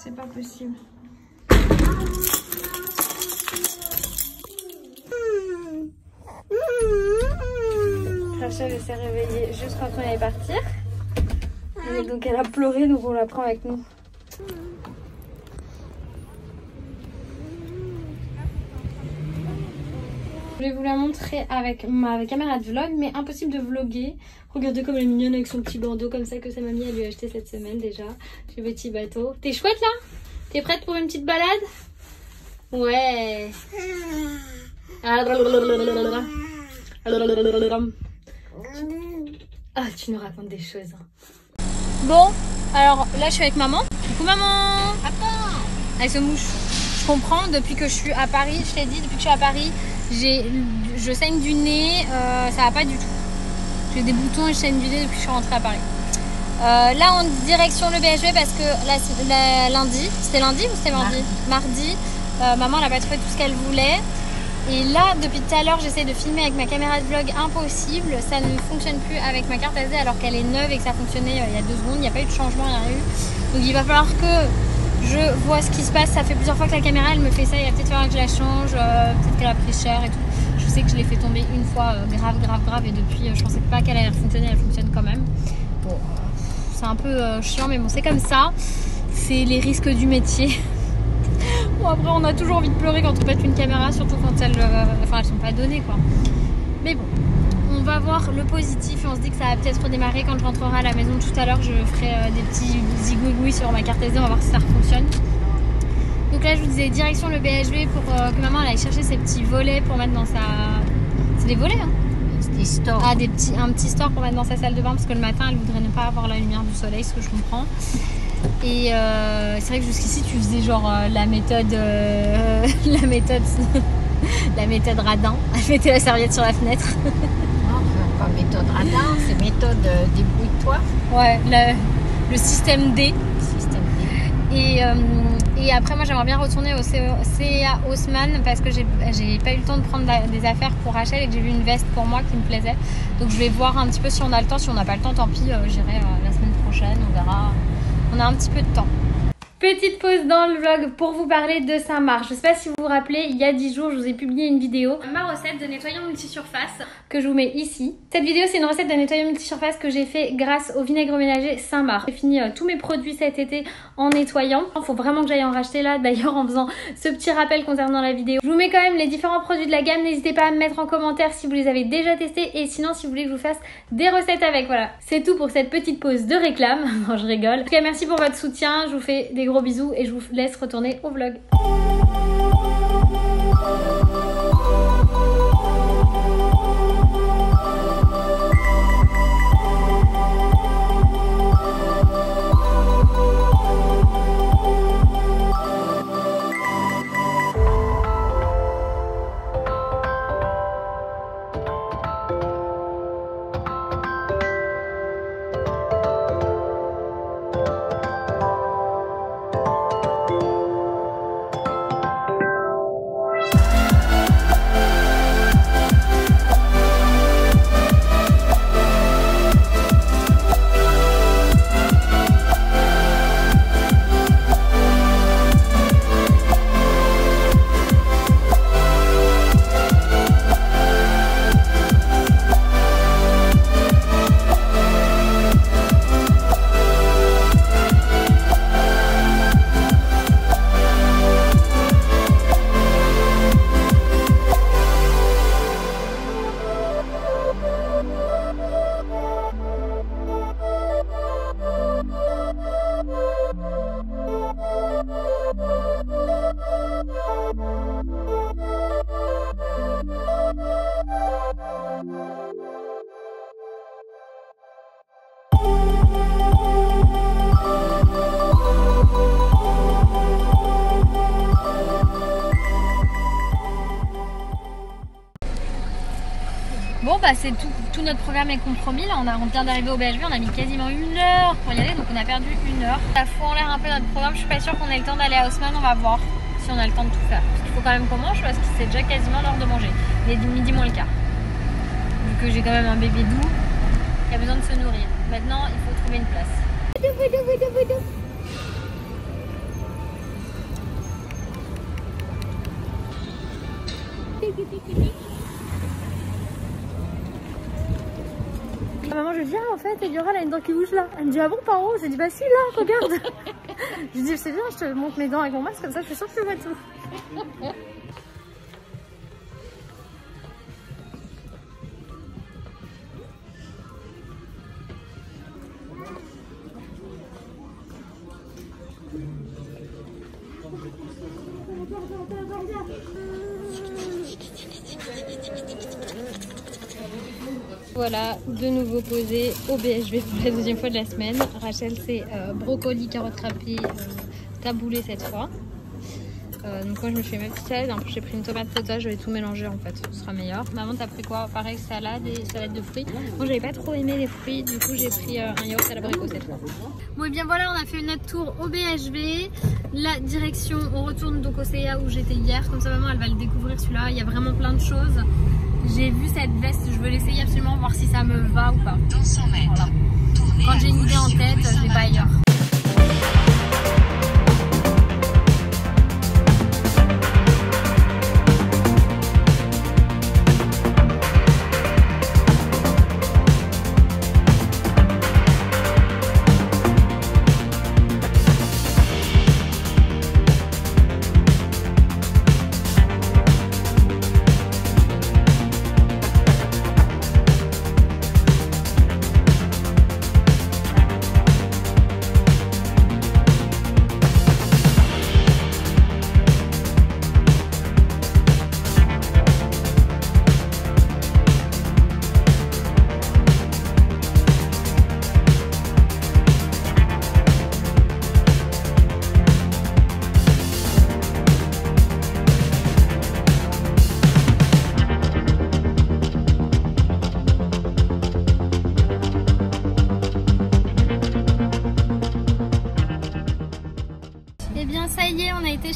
C'est pas possible. Rachel s'est réveillée juste quand on allait partir. Et donc elle a pleuré, donc on la prend avec nous. Je vais vous la montrer avec ma caméra de vlog, mais impossible de vlogger. Regardez comme elle est mignonne avec son petit bandeau comme ça que sa mamie elle lui a acheté cette semaine déjà. Le petit bateau. T'es chouette là? T'es prête pour une petite balade? Ouais. Ah, tu nous racontes des choses. Bon, alors là je suis avec maman. Coucou maman. Attends. Elle se mouche. Je comprends, depuis que je suis à Paris, je t'ai dit, depuis que je suis à Paris, je saigne du nez, ça va pas du tout. J'ai des boutons et je saigne du nez depuis que je suis rentrée à Paris. Là en direction le BHV parce que là, lundi, c'était lundi ou c'était mardi? Mardi, maman elle a pas trouvé tout ce qu'elle voulait. Et là, depuis tout à l'heure, j'essaie de filmer avec ma caméra de vlog, impossible. Ça ne fonctionne plus avec ma carte SD alors qu'elle est neuve et que ça fonctionnait il y a 2 secondes. Il n'y a pas eu de changement, il n'y a rien eu. Donc il va falloir que je vois ce qui se passe. Ça fait plusieurs fois que la caméra elle me fait ça. Il va peut-être falloir que je la change, peut-être qu'elle a pris cher et tout. Je sais que je l'ai fait tomber une fois grave et depuis je pensais pas qu'elle allait fonctionner, elle fonctionne quand même. Bon, c'est un peu chiant mais bon c'est comme ça. C'est les risques du métier. Bon après on a toujours envie de pleurer quand on pète une caméra, surtout quand elles sont pas données quoi. Mais bon, on va voir le positif et on se dit que ça va peut-être redémarrer quand je rentrerai à la maison tout à l'heure. Je ferai des petits zigouigouis sur ma carte SD, on va voir si ça fonctionne. Donc là je vous disais direction le BHV pour que maman elle aille chercher ses petits volets pour mettre dans sa... C'est des volets hein? Des stores. Ah, un petit store pour mettre dans sa salle de bain parce que le matin elle voudrait ne pas avoir la lumière du soleil, ce que je comprends. Et c'est vrai que jusqu'ici tu faisais genre la méthode radin, elle mettait la serviette sur la fenêtre. Non, pas méthode radin, c'est méthode débrouille-toi. Ouais, le système D. Et après moi j'aimerais bien retourner au CA Haussmann parce que j'ai pas eu le temps de prendre des affaires pour Rachel et que j'ai vu une veste pour moi qui me plaisait. Donc je vais voir un petit peu si on a le temps, si on n'a pas le temps tant pis, j'irai la semaine prochaine, on verra. On a un petit peu de temps. Petite pause dans le vlog pour vous parler de Saint-Marc. Je sais pas si vous vous rappelez, il y a 10 jours, je vous ai publié une vidéo. Ma recette de nettoyant multisurface que je vous mets ici. Cette vidéo, c'est une recette de nettoyant multisurface que j'ai fait grâce au vinaigre ménager Saint-Marc. J'ai fini tous mes produits cet été en nettoyant. Il faut vraiment que j'aille en racheter là, d'ailleurs en faisant ce petit rappel concernant la vidéo. Je vous mets quand même les différents produits de la gamme. N'hésitez pas à me mettre en commentaire si vous les avez déjà testés et sinon si vous voulez que je vous fasse des recettes avec. Voilà, c'est tout pour cette petite pause de réclame. Non, je rigole. En tout cas, merci pour votre soutien. Je vous fais des gros bisous et je vous laisse retourner au vlog. Bon bah c'est tout notre programme est compromis. Là on vient d'arriver au BHV, on a mis quasiment 1 heure pour y aller, donc on a perdu 1 heure. Ça fout en l'air un peu notre programme, je suis pas sûre qu'on ait le temps d'aller à Haussmann, on va voir si on a le temps de tout faire. Parce qu'il faut quand même qu'on mange parce que c'est déjà quasiment l'heure de manger. Il est midi moins le quart. Vu que j'ai quand même un bébé doux, qui a besoin de se nourrir. Maintenant il faut trouver une place. Maman, je dis, ah, en fait, Eliora, elle a une dent qui bouge là. Elle me dit, ah bon, par où? J'ai dit, bah si, là, regarde. Je dis, c'est bien, je te montre mes dents avec mon masque, comme ça, je suis sûre que tu vois tout. Voilà, de nouveau posé au BHV pour la deuxième fois de la semaine. Rachel, c'est brocoli, carottes râpées, taboulé cette fois. Donc moi je me fais ma petite salade. En plus j'ai pris une tomate potage, je vais tout mélanger en fait, ce sera meilleur. Maman, t'as pris quoi? Pareil, salade et salade de fruits. Moi j'avais pas trop aimé les fruits, du coup j'ai pris un yaourt à l'abricot cette fois. Bon et bien voilà, on a fait notre tour au BHV. La direction, on retourne donc au CA où j'étais hier. Comme ça maman elle va le découvrir celui-là, il y a vraiment plein de choses. J'ai vu cette veste, je veux l'essayer absolument, voir si ça me va ou pas. Dans 100 mètres, voilà. Quand j'ai une idée en tête, je vais pas ailleurs.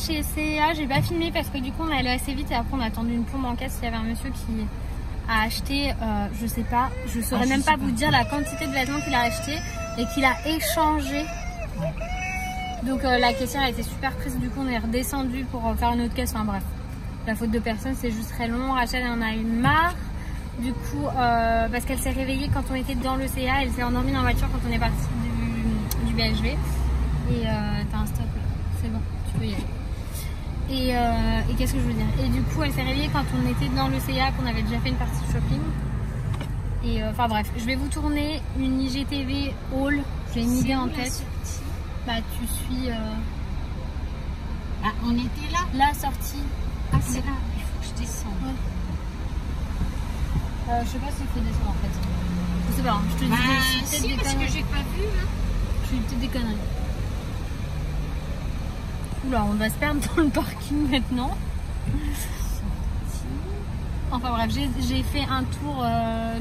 Chez CA, j'ai pas filmé parce que du coup on est allé assez vite et après on a attendu une plombe en caisse. Il y avait un monsieur qui a acheté, je sais pas, je saurais même pas vous dire la quantité de vêtements qu'il a acheté et qu'il a échangé. Donc la caissière a été super prise, du coup on est redescendu pour faire une autre caisse. Enfin bref, la faute de personne, c'est juste très long. Rachel en a eu marre du coup parce qu'elle s'est réveillée quand on était dans le CA, elle s'est endormie dans la voiture quand on est parti du BHV et t'as un stop là, c'est bon, tu peux y aller. Et qu'est-ce que je veux dire? Et du coup, elle s'est réveillée quand on était dans le CA, qu'on avait déjà fait une partie shopping. Et enfin bref, je vais vous tourner une IGTV haul. J'ai une idée en tête. Bah, tu suis. Ah, on était là? La sortie. Ah, c'est là, il faut que je descende. Ouais. Je sais pas s'il faut descendre en fait. Je sais pas, hein. Je te dis si, des parce que j'ai pas vu. Hein. Je fais peut-être des conneries. Oula, on va se perdre dans le parking maintenant. Enfin bref, j'ai fait un tour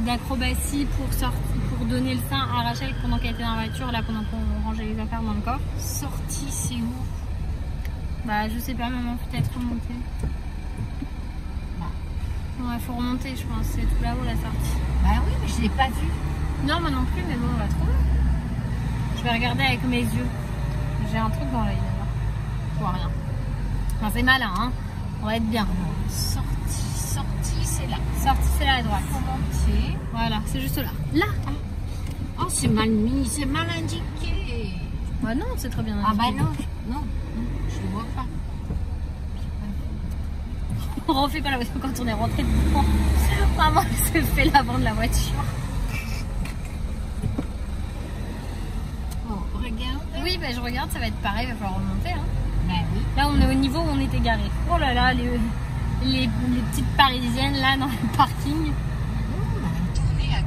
d'acrobatie pour donner le sein à Rachel pendant qu'elle était dans la voiture, là pendant qu'on rangeait les affaires dans le corps. Sortie, c'est où? Bah je sais pas, maman, peut-être remonter. Ouais, faut remonter, je pense, c'est tout là-haut la sortie. Bah oui, mais je l'ai pas vu. Non, moi non plus, mais bon, on va trouver. Je vais regarder avec mes yeux. J'ai un truc dans l'œil. Je vois rien. Enfin, c'est malin, hein. On va être bien. Sortie, c'est là. Sortie, c'est là à droite. Faut monter. Voilà, c'est juste là. Là. Oh, c'est mal mis, c'est mal indiqué. Bah non, c'est très bien indiqué. Ah bah non, je ne vois pas. On refait pas la voiture quand on est rentré dedans. Maman s'est fait l'avant de la voiture. Oh, regarde. Oui, bah je regarde, ça va être pareil, il va falloir remonter. Hein. Bah oui. Là, on est au niveau où on était garé. Oh là là, les petites parisiennes là dans le parking.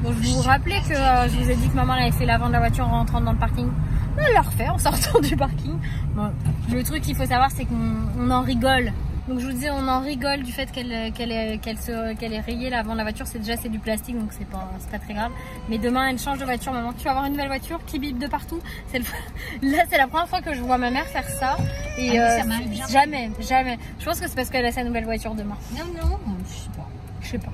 Bon, je vous rappelais que je vous ai dit que maman avait fait l'avant de la voiture en rentrant dans le parking. Elle l'a refait en sortant du parking. Bon, le truc qu'il faut savoir, c'est qu'on en rigole. Donc je vous dis, on en rigole du fait qu'elle ait rayé l'avant de la voiture. C'est du plastique, donc c'est pas très grave. Mais demain, elle change de voiture. Maman, tu vas avoir une nouvelle voiture qui bip de partout. Là, c'est la première fois que je vois ma mère faire ça. Et jamais. Je pense que c'est parce qu'elle a sa nouvelle voiture demain. Non, je sais pas.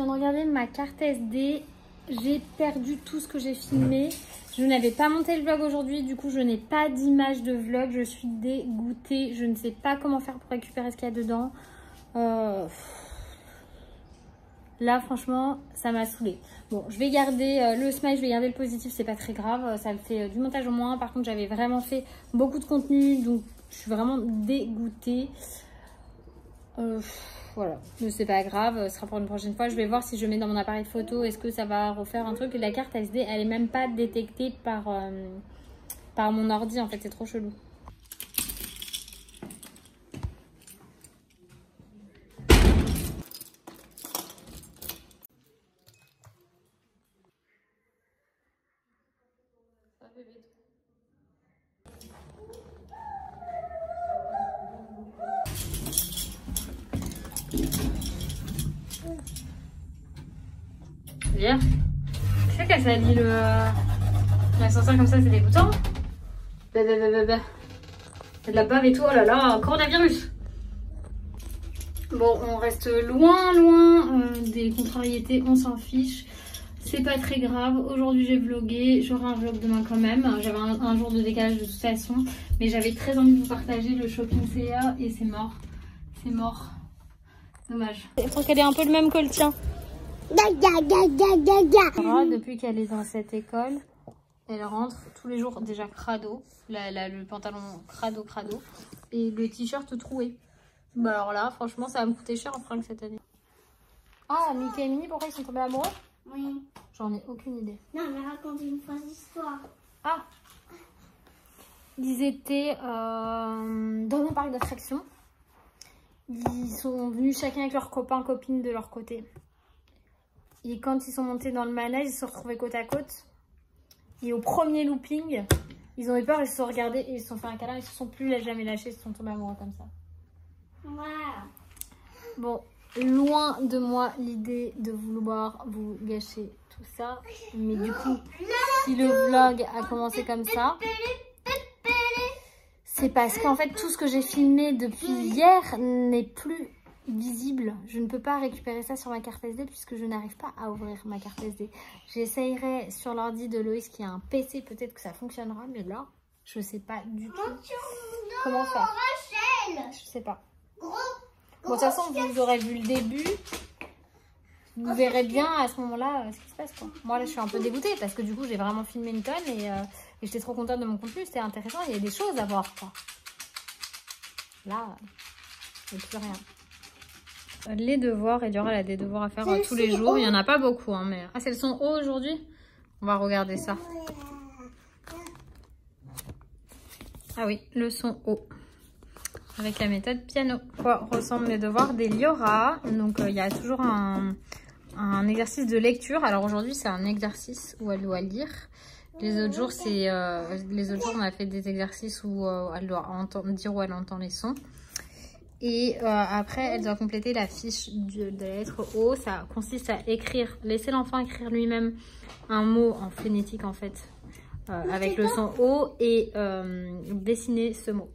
train de regarder ma carte SD. J'ai perdu tout ce que j'ai filmé. Je n'avais pas monté le vlog aujourd'hui, du coup je n'ai pas d'image de vlog. Je suis dégoûtée. Je ne sais pas comment faire pour récupérer ce qu'il y a dedans. Là franchement ça m'a saoulée. Bon, je vais garder le smile, je vais garder le positif, c'est pas très grave. Ça me fait du montage au moins. Par contre j'avais vraiment fait beaucoup de contenu, donc je suis vraiment dégoûtée. Voilà, mais c'est pas grave, ce sera pour une prochaine fois. Je vais voir si je mets dans mon appareil photo, est-ce que ça va refaire un truc. La carte SD, elle est même pas détectée par mon ordi, en fait, c'est trop chelou. Bien. Tu sais qu'elle salit l'ascenseur comme ça, c'est dégoûtant. C'est de la bave et tout, oh là là, coronavirus. Bon, on reste loin des contrariétés, on s'en fiche. C'est pas très grave. Aujourd'hui j'ai vlogué, j'aurai un vlog demain quand même. J'avais un jour de décalage de toute façon, mais j'avais très envie de vous partager le shopping CA et c'est mort. C'est mort. Dommage. Je trouve qu'elle est un peu le même que le tien. Depuis qu'elle est dans cette école, elle rentre tous les jours déjà crado, le pantalon crado et le t-shirt troué. Bah alors là, franchement, ça va me coûter cher en fringues cette année. Ah, Mickey et Minnie, pourquoi ils sont tombés amoureux? Oui. J'en ai aucune idée. Non, mais racontez une phrase d'histoire. Ah, ils étaient dans un parc d'attractions. Ils sont venus chacun avec leurs copains, copines de leur côté. Et quand ils sont montés dans le manège, ils se sont retrouvés côte à côte. Et au premier looping, ils ont eu peur, ils se sont regardés et ils se sont fait un câlin. Ils se sont plus jamais lâchés, ils se sont tombés amoureux comme ça. Wow. Bon, loin de moi l'idée de vouloir vous gâcher tout ça. Mais du coup, si le vlog a commencé comme ça, c'est parce qu'en fait, tout ce que j'ai filmé depuis hier n'est plus visible. Je ne peux pas récupérer ça sur ma carte SD puisque je n'arrive pas à ouvrir ma carte SD. J'essayerai sur l'ordi de Loïs qui a un PC, peut-être que ça fonctionnera, mais là je sais pas du tout comment faire. Je sais pas. Bon, de toute façon vous aurez vu le début, vous verrez bien à ce moment là ce qui se passe quoi. Moi là je suis un peu dégoûtée parce que du coup j'ai vraiment filmé une tonne et j'étais trop contente de mon contenu, c'était intéressant, il y a des choses à voir quoi. Là il n'y a plus rien. Les devoirs, Eliora elle a des devoirs à faire tous les jours. Il n'y en a pas beaucoup, hein, mais... Ah, c'est le son haut aujourd'hui? On va regarder ça. Ah oui, le son haut. Avec la méthode piano. Quoi ressemblent les devoirs d'Eliora? Donc, il y a toujours un exercice de lecture. Alors, aujourd'hui, c'est un exercice où elle doit lire. Les autres jours, on a fait des exercices où elle doit dire où elle entend les sons. Et après, elle doit compléter la fiche de la lettre O. Ça consiste à écrire, laisser l'enfant écrire lui-même un mot en phonétique en fait, avec le son O et dessiner ce mot.